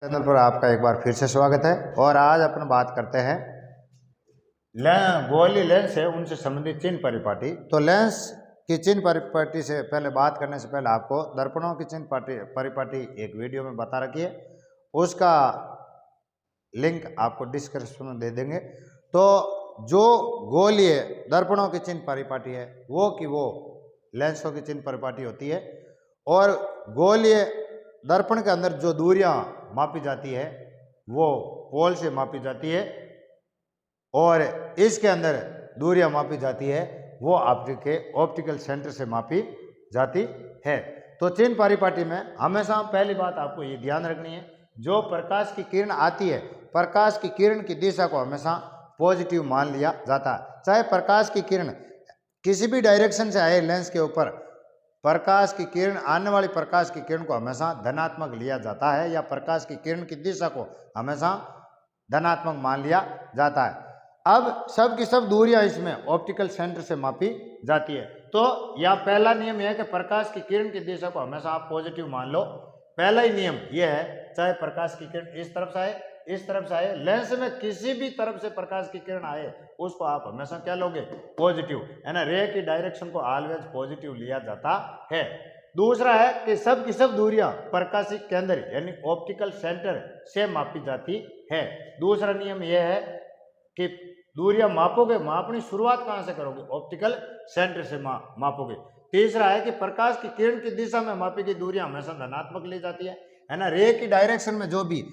Channel पर आपका एक बार फिर से स्वागत है। और आज अपन बात करते हैं गोली लेंस है उनसे संबंधित चिन्ह परिपाटी। तो लेंस की चिन्ह परिपाटी से पहले बात करने से पहले आपको दर्पणों की चिन्ह परिपाटी एक वीडियो में बता रखी है, उसका लिंक आपको डिस्क्रिप्शन में दे देंगे। तो जो गोलीय दर्पणों की चिन्ह परिपाटी है वो लेंसों की चिन्ह परिपाटी होती है, और गोलीय दर्पण के अंदर जो दूरियां मापी जाती है वो पोल से मापी जाती है, और इसके अंदर दूरियां मापी जाती है वो आपके ऑप्टिकल सेंटर से मापी जाती है। तो चिन्ह परिपाटी में हमेशा पहली बात आपको ये ध्यान रखनी है, जो प्रकाश की किरण आती है, प्रकाश की किरण की दिशा को हमेशा पॉजिटिव मान लिया जाता है। चाहे प्रकाश की किरण किसी भी डायरेक्शन से आए, लेंस के ऊपर प्रकाश की किरण, आने वाली प्रकाश की किरण को हमेशा धनात्मक लिया जाता है, या प्रकाश की किरण की दिशा को हमेशा धनात्मक मान लिया जाता है। अब सब की सब दूरियां इसमें ऑप्टिकल सेंटर से मापी जाती है। तो यह पहला नियम यह है कि प्रकाश की किरण की दिशा को हमेशा आप पॉजिटिव मान लो। पहला ही नियम यह है, चाहे प्रकाश की किरण इस तरफ से आए, इस तरफ से आए, लेंस में किसी भी तरफ से प्रकाश की किरण आए उसको आप हमेशा क्या लोगे? पॉजिटिव, है ना। रे की डायरेक्शन को ऑलवेज पॉजिटिव लिया जाता है। दूसरा है कि सब की सब दूरियां प्रकाशीय केंद्र यानी ऑप्टिकल सेंटर से मापी जाती है। दूसरा नियम यह है कि दूरियां मापोगे, मापनी शुरुआत कहां से करोगे? ऑप्टिकल सेंटर से मापोगे। तीसरा है कि प्रकाश की किरण की दिशा में मापी गई दूरियां हमेशा धनात्मक ली जाती है ना। रे की डायरेक्शन में जो भी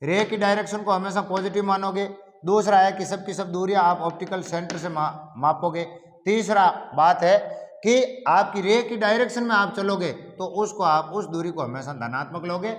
रे की डायरेक्शन को हमेशा पॉजिटिव मानोगे। दूसरा है कि सब की सब दूरियां आप ऑप्टिकल सेंटर से मापोगे। तीसरा बात है कि आपकी रे की डायरेक्शन में आप चलोगे तो उसको आप उस दूरी को हमेशा धनात्मक लोगे,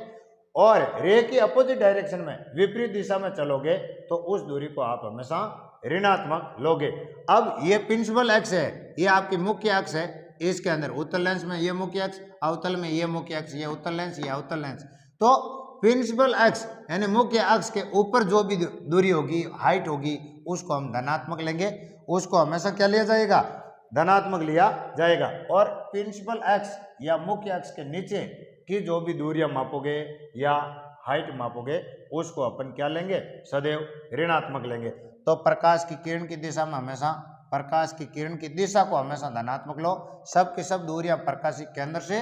और रे की अपोजिट डायरेक्शन में विपरीत दिशा में चलोगे तो उस दूरी को आप हमेशा ऋणात्मक लोगे। अब ये प्रिंसिपल एक्स है, ये आपकी मुख्य अक्ष है। इसके अंदर उत्तल लेंस में ये मुख्य अक्ष, अवतल में ये मुख्य अक्ष, ये उत्तल लेंस, ये अवतल लेंस। तो प्रिंसिपल अक्ष यानी मुख्य अक्ष के ऊपर जो भी दूरी होगी, हाइट होगी, उसको हम धनात्मक लेंगे। उसको हमेशा क्या लिया जाएगा? धनात्मक लिया जाएगा। और प्रिंसिपल अक्ष या मुख्य अक्ष के नीचे की जो भी दूरियां मापोगे या हाइट मापोगे उसको अपन क्या लेंगे? सदैव ऋणात्मक लेंगे। तो प्रकाश की किरण की दिशा में हमेशा प्रकाश की किरण की दिशा को हमेशा धनात्मक लो। सब की सब दूरियां प्रकाशीय केंद्र से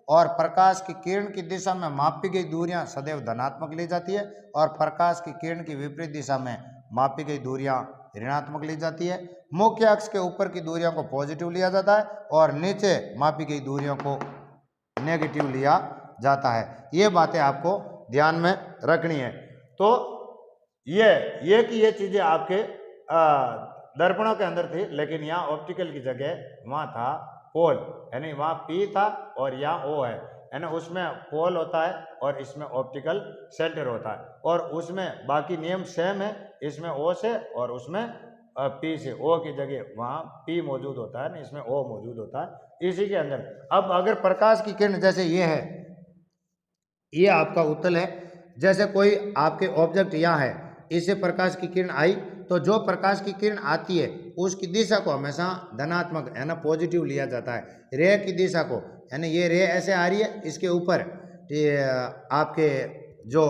और प्रकाश की किरण की दिशा में मापी गई दूरियां सदैव धनात्मक ली जाती है, और प्रकाश की किरण की विपरीत दिशा में मापी गई दूरियां ऋणात्मक ली जाती है। मुख्य अक्ष के ऊपर की दूरियों को पॉजिटिव लिया जाता है और नीचे मापी गई दूरियों को नेगेटिव लिया जाता है। ये बातें आपको ध्यान में रखनी है। तो ये चीजें आपके दर्पणों के अंदर थी, लेकिन यहाँ ऑप्टिकल की जगह वहां था पोल, यानी वहां पी था और यहाँ ओ है ना। उसमें पोल होता है और इसमें ऑप्टिकल सेंटर होता है, और उसमें बाकी नियम सेम है। इसमें ओ से और उसमें पी से, ओ की जगह वहां पी मौजूद होता है ना, इसमें ओ मौजूद होता है इसी के अंदर। अब अगर प्रकाश की किरण जैसे ये है, ये आपका उत्तल है, जैसे कोई आपके ऑब्जेक्ट यहाँ है, इससे प्रकाश की किरण आई, तो जो प्रकाश की किरण आती है उसकी दिशा को हमेशा धनात्मक है ना पॉजिटिव लिया जाता है। रे की दिशा को, यानी ये रे ऐसे आ रही है, इसके ऊपर आपके जो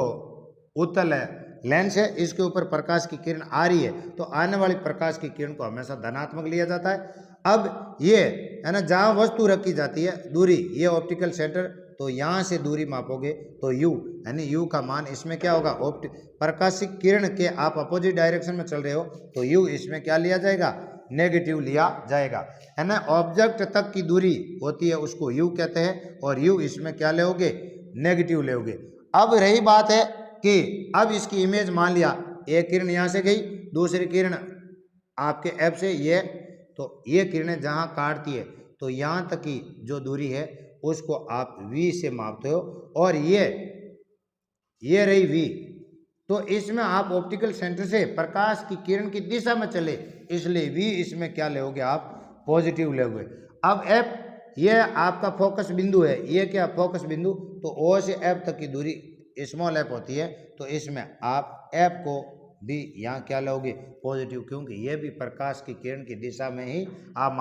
उत्तल है लेंस है, इसके ऊपर प्रकाश की किरण आ रही है, तो आने वाली प्रकाश की किरण को हमेशा धनात्मक लिया जाता है। अब ये है ना, जहाँ वस्तु रखी जाती है दूरी, ये ऑप्टिकल सेंटर, तो यहाँ से दूरी मापोगे तो u यानी u का मान इसमें क्या होगा? प्रकाशिक किरण के आप अपोजिट डायरेक्शन में चल रहे हो तो u इसमें क्या लिया जाएगा? नेगेटिव लिया जाएगा, है ना। ऑब्जेक्ट तक की दूरी होती है उसको u कहते हैं, और u इसमें क्या लोगे? नेगेटिव लोगे। अब रही बात है कि अब इसकी इमेज मान लिया, एक किरण यहाँ से गई, दूसरी किरण आपके एफ से, ये तो ये किरणें जहाँ काटती है तो यहाँ तक की जो दूरी है उसको आप v से मापते हो, और ये रही v। तो इसमें आप ऑप्टिकल सेंटर से प्रकाश की किरण की दिशा में चले, इसलिए v इसमें क्या लोगे? आप पॉजिटिव लोगे। अब f ये आपका फोकस बिंदु है, ये क्या फोकस बिंदु, तो o से f तक की दूरी स्मॉल f होती है, तो इसमें आप f को भी यहाँ क्या लोगे? पॉजिटिव, क्योंकि ये भी प्रकाश की किरण की दिशा में ही आप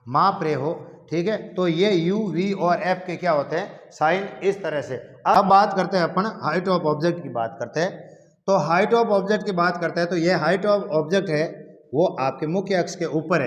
माप रहे हो, ठीक है। तो ये u v और f के क्या होते हैं? साइन इस तरह से। अब बात करते हैं अपन हाइट ऑफ ऑब्जेक्ट की बात करते हैं। तो हाइट ऑफ ऑब्जेक्ट की बात करते हैं तो ये हाइट ऑफ ऑब्जेक्ट है वो आपके मुख्य अक्ष के ऊपर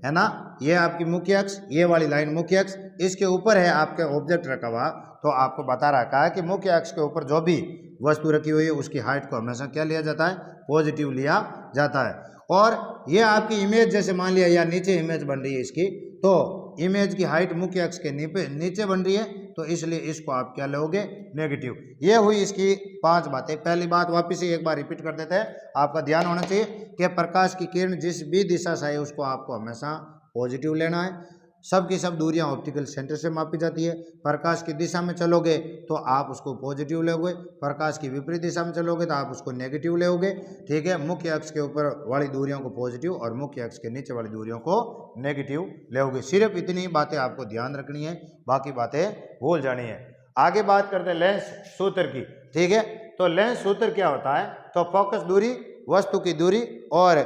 है ना। ये आपकी मुख्य अक्ष, ये वाली लाइन मुख्य अक्ष, इसके ऊपर है आपके ऑब्जेक्ट रखा हुआ। तो आपको बता रखा है कि मुख्य अक्ष के ऊपर जो भी वस्तु रखी हुई है उसकी हाइट को हमेशा क्या लिया जाता है, पॉजिटिव लिया जाता है। और ये आपकी इमेज जैसे मान लिया या नीचे इमेज बन रही है इसकी, तो इमेज की हाइट मुख्य अक्ष के नीचे बन रही है, तो इसलिए इसको आप क्या लोगे, नेगेटिव। ये हुई इसकी 5 बातें। पहली बात वापस से एक बार रिपीट कर देते हैं, आपका ध्यान होना चाहिए कि प्रकाश की किरण जिस भी दिशा से है उसको आपको हमेशा पॉजिटिव लेना है। सब की सब दूरियां ऑप्टिकल सेंटर से मापी जाती है। प्रकाश की दिशा में चलोगे तो आप उसको पॉजिटिव लोगे, प्रकाश की विपरीत दिशा में चलोगे तो आप उसको नेगेटिव लोगे। ठीक है, मुख्य अक्ष के ऊपर वाली दूरियों को पॉजिटिव और मुख्य अक्ष के नीचे वाली दूरियों को नेगेटिव लोगे। सिर्फ इतनी बातें आपको ध्यान रखनी है, बाकी बातें भूल जानी है। आगे बात करते हैं लेंस सूत्र की। ठीक है, तो लेंस सूत्र क्या होता है, तो फोकस दूरी, वस्तु की दूरी और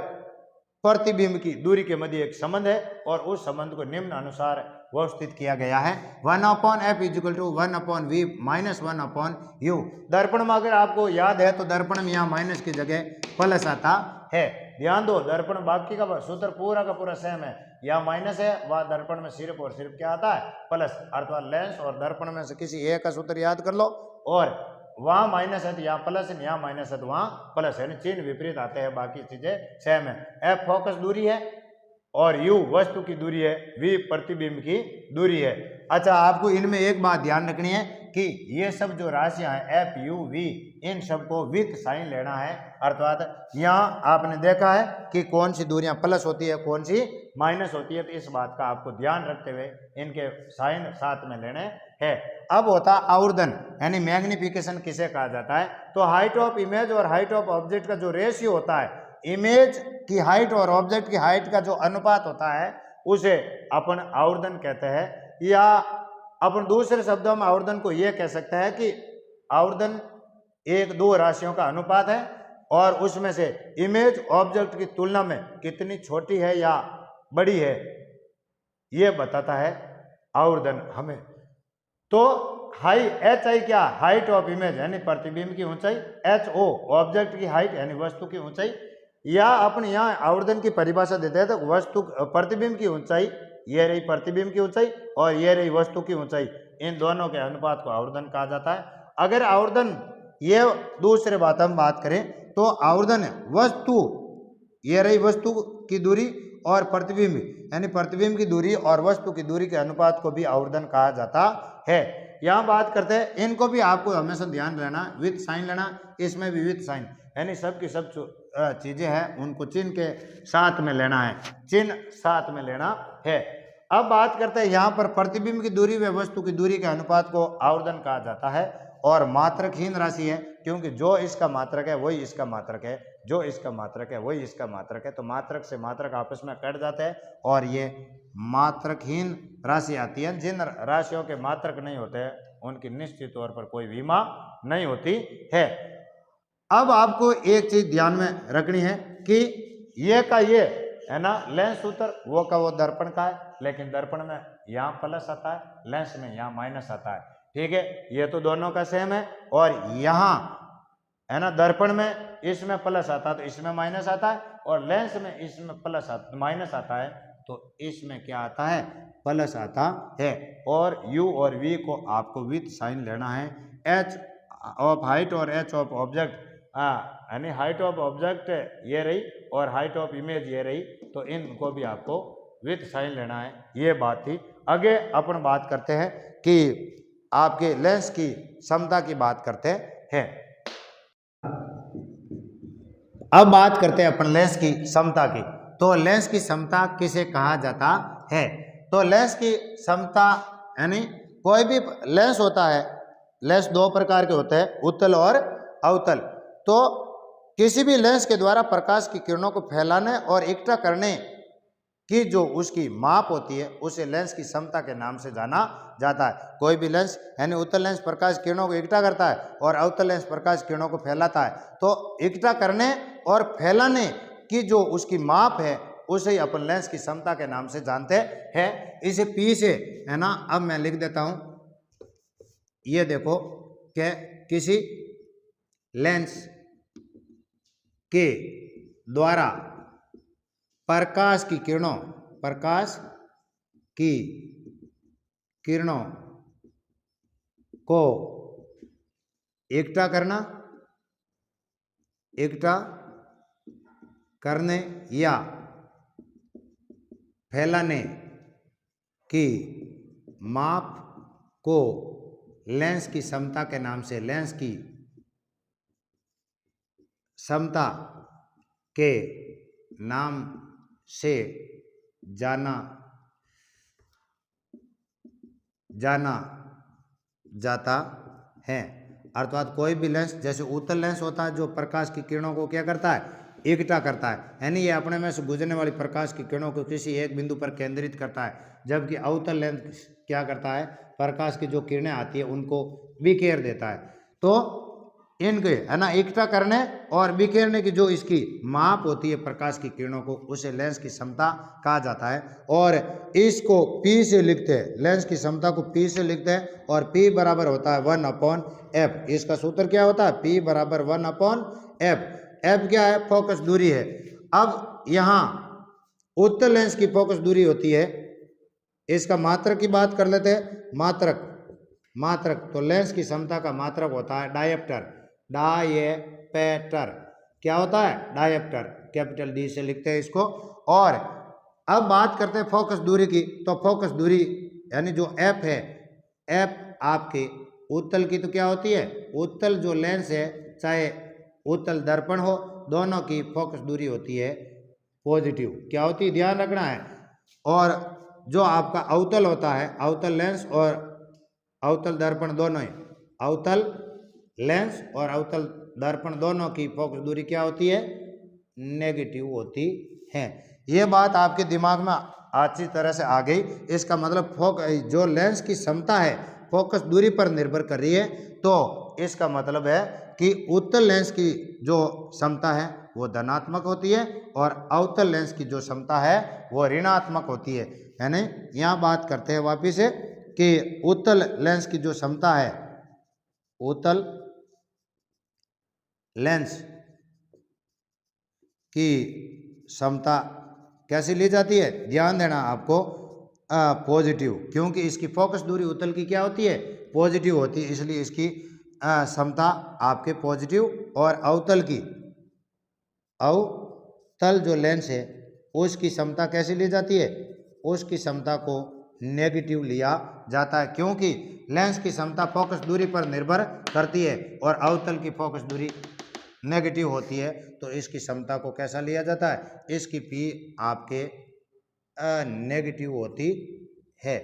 प्रतिबिंब की दूरी के मध्य एक संबंध है और उस संबंध को निम्न अनुसार व्यवस्थित किया गया है। 1/f = 1/v - 1/u। दर्पण में अगर आपको याद है तो दर्पण में यहाँ माइनस की जगह प्लस आता है। ध्यान दो, दर्पण बाकी का सूत्र पूरा का पूरा सेम है, यहाँ माइनस है, वह दर्पण में सिर्फ और सिर्फ क्या आता है, प्लस। अर्थात लेंस और दर्पण में से किसी एक का सूत्र याद कर लो, और वहां माइनस है तो यहाँ प्लस है, यहाँ माइनस है तो वहां प्लस है, चिन्ह विपरीत आते हैं, बाकी चीजें सेम है। एफ फोकस दूरी है और यू वस्तु की दूरी है, वी प्रतिबिंब की दूरी है। अच्छा, आपको इनमें एक बात ध्यान रखनी है कि ये सब जो राशियां हैं एफ यू वी, इन सबको विथ साइन लेना है। अर्थात यहाँ आपने देखा है कि कौन सी दूरियां प्लस होती है, कौन सी माइनस होती है, तो इस बात का आपको ध्यान रखते हुए इनके साइन साथ में लेने हैं। अब होता आवर्धन यानी मैग्निफिकेशन किसे कहा जाता है, तो हाइट ऑफ इमेज और हाइट ऑफ ऑब्जेक्ट का जो रेशियो होता है, इमेज की हाइट और ऑब्जेक्ट की हाइट का जो अनुपात होता है उसे अपन आवर्धन कहते हैं। या अपन दूसरे शब्दों में आवर्धन को यह कह सकते हैं कि आवर्धन एक दो राशियों का अनुपात है और उसमें से इमेज ऑब्जेक्ट की तुलना में कितनी छोटी है या बड़ी है, यह बताता है आवर्धन हमें। तो हाई एच आई क्या, हाइट ऑफ इमेज यानी प्रतिबिंब की ऊंचाई, एच ओ ऑब्जेक्ट की हाइट यानी वस्तु की ऊंचाई। या अपन यहाँ आवर्धन की परिभाषा देते हैं तो वस्तु प्रतिबिंब की ऊंचाई, ये रही प्रतिबिंब की ऊंचाई और ये रही वस्तु की ऊंचाई, इन दोनों के अनुपात को आवर्धन कहा जाता है। अगर आवर्धन ये दूसरे बात हम बात करें तो आवर्धन वस्तु, ये रही वस्तु की दूरी और प्रतिबिंब यानी प्रतिबिंब की दूरी और वस्तु की दूरी के अनुपात को भी आवर्धन कहा जाता है। यहाँ बात करते हैं, इनको भी आपको हमेशा ध्यान रहना, विथ साइन लेना, इसमें भी विथ साइन यानी सब की सब चीजें हैं उनको चिन्ह के साथ में लेना है, चिन्ह साथ में लेना है। अब बात करते हैं यहाँ पर प्रतिबिंब की दूरी व वस्तु की दूरी के अनुपात को आवर्धन कहा जाता है और मात्रकहीन राशि है, क्योंकि जो इसका मात्रक है वही इसका मात्रक है, जो इसका मात्रक है वही इसका मात्रक है, तो मात्रक से मात्रक आपस में कट जाते हैं और ये मात्रकहीन राशि आती है। जिन राशियों के मात्रक नहीं होते उनकी निश्चित तौर पर कोई बीमा नहीं होती है। अब आपको एक चीज ध्यान में रखनी है कि ये का ये है ना लेंस सूत्र, वो का वो दर्पण का है, लेकिन दर्पण में यहाँ प्लस आता है, लेंस में यहाँ माइनस आता है। ठीक है, ये तो दोनों का सेम है और यहाँ है ना दर्पण में इसमें प्लस आता है तो इसमें माइनस आता है, और लेंस में इसमें प्लस माइनस आता है तो इसमें क्या आता है, प्लस आता है। और u और v को आपको विथ साइन लेना है। h ऑफ हाइट और h ऑफ ऑब्जेक्ट, यानी हाइट ऑफ ऑब्जेक्ट ये रही और हाइट ऑफ इमेज ये रही, तो इनको भी आपको विथ साइन लेना है। ये बात थी। आगे अपन बात करते हैं कि आपके लेंस की क्षमता की बात करते हैं। अब बात करते हैं अपन लेंस की क्षमता की। तो लेंस की क्षमता किसे कहा जाता है, तो लेंस की क्षमता यानी कोई भी लेंस होता है, लेंस दो प्रकार के होते हैं, उत्तल और अवतल। तो किसी भी लेंस के द्वारा प्रकाश की किरणों को फैलाने और इकट्ठा करने की जो उसकी माप होती है उसे लेंस की क्षमता के नाम से जाना जाता है। कोई भी लेंस यानी उत्तल लेंस प्रकाश किरणों को इकट्ठा करता है और अवतल लेंस प्रकाश किरणों को फैलाता है। तो इकट्ठा करने और फैलाने की जो उसकी माप है उसे ही अपन लेंस की क्षमता के नाम से जानते हैं। इसे पी से है ना, अब मैं लिख देता हूं, ये देखो किसी लेंस के द्वारा प्रकाश की किरणों को इकट्ठा करने या फैलाने की माप को लेंस की क्षमता के नाम से जाना जाता है। अर्थात कोई भी लेंस, जैसे उत्तल लेंस होता है जो प्रकाश की किरणों को क्या करता है, इकट्ठा करता है, यानी ये अपने में से गुजरने वाली प्रकाश की किरणों को किसी एक बिंदु पर केंद्रित करता है। जबकि अवतल लेंस क्या करता है, प्रकाश की जो किरणें आती है उनको बिखेर देता है। तो इनके है ना इकट्ठा करने और बिखेरने की जो इसकी माप होती है प्रकाश की किरणों को, उसे लेंस की क्षमता कहा जाता है। और इसको P से लिखते हैं, लेंस की क्षमता को P से लिखते हैं और P बराबर होता है 1/f। इसका सूत्र क्या होता है, P बराबर 1/f। f क्या है, फोकस दूरी है। अब यहाँ उत्तल लेंस की फोकस दूरी होती है, इसका मात्रक की बात कर लेते हैं। मात्रक तो लेंस की क्षमता का मात्रक होता है डायप्टर। क्या होता है, डायप्टर, कैपिटल D से लिखते हैं इसको। और अब बात करते हैं फोकस दूरी की। तो फोकस दूरी यानी जो f है, f आपके उत्तल की तो क्या होती है, उत्तल जो लेंस है चाहे उत्तल दर्पण हो, दोनों की फोकस दूरी होती है पॉजिटिव। क्या होती है, ध्यान रखना है। और जो आपका अवतल होता है, अवतल लेंस और अवतल दर्पण दोनों ही, अवतल लेंस और अवतल दर्पण दोनों की फोकस दूरी क्या होती है, नेगेटिव होती है। ये बात आपके दिमाग में अच्छी तरह से आ गई। इसका मतलब जो लेंस की क्षमता है फोकस दूरी पर निर्भर कर रही है। तो इसका मतलब है कि उत्तल लेंस की जो क्षमता है वो धनात्मक होती है और अवतल लेंस की जो क्षमता है वो ऋणात्मक होती है। यानी यहाँ बात करते हैं वापिस से कि उत्तल लेंस की जो क्षमता है, उत्तल लेंस की क्षमता कैसे ली जाती है, ध्यान देना आपको, पॉजिटिव, क्योंकि इसकी फोकस दूरी उत्तल की क्या होती है, पॉजिटिव होती है, इसलिए इसकी क्षमता आपके पॉजिटिव। और अवतल जो लेंस है उसकी क्षमता कैसे ली जाती है, उसकी क्षमता को नेगेटिव लिया जाता है, क्योंकि लेंस की क्षमता फोकस दूरी पर निर्भर करती है और अवतल की फोकस दूरी नेगेटिव होती है। तो इसकी क्षमता को कैसा लिया जाता है, इसकी P आपके नेगेटिव होती है।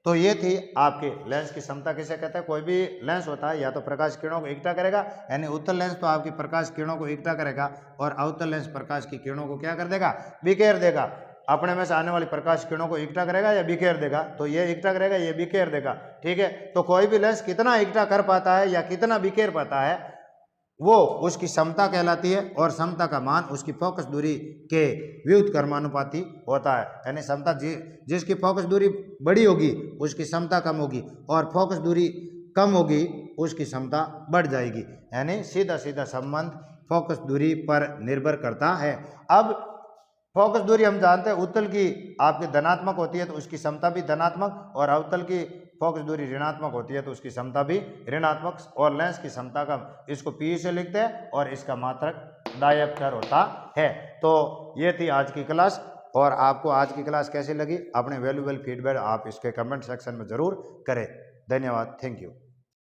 तो ये थी आपके लेंस की क्षमता किसे कहते हैं। कोई भी लेंस होता है या तो प्रकाश किरणों को इकट्ठा करेगा, यानी उत्तल लेंस तो आपकी प्रकाश किरणों को इकट्ठा करेगा और अवतल लेंस प्रकाश की किरणों को क्या कर देगा, बिखेर देगा। अपने में से आने वाली प्रकाश किरणों को इकट्ठा करेगा या बिखेर देगा, तो ये इकट्ठा करेगा, ये बिखेर देगा। ठीक है, तो कोई भी लेंस कितना इकट्ठा कर पाता है या कितना बिखेर पाता है वो उसकी क्षमता कहलाती है। और क्षमता का मान उसकी फोकस दूरी के व्युत्क्रमानुपाती होता है। यानी क्षमता जिसकी फोकस दूरी बड़ी होगी उसकी क्षमता कम होगी और फोकस दूरी कम होगी उसकी क्षमता बढ़ जाएगी। यानी सीधा सीधा संबंध फोकस दूरी पर निर्भर करता है। अब फोकस दूरी हम जानते हैं उत्तल की आपकी धनात्मक होती है तो उसकी क्षमता भी धनात्मक, और अवतल की फोकस दूरी ऋणात्मक होती है तो उसकी क्षमता भी ऋणात्मक। और लेंस की क्षमता का इसको P से लिखते हैं और इसका मात्रक डायप्टर होता है। तो ये थी आज की क्लास। और आपको आज की क्लास कैसी लगी, अपने वैल्यूएबल फीडबैक आप इसके कमेंट सेक्शन में जरूर करें। धन्यवाद, थैंक यू।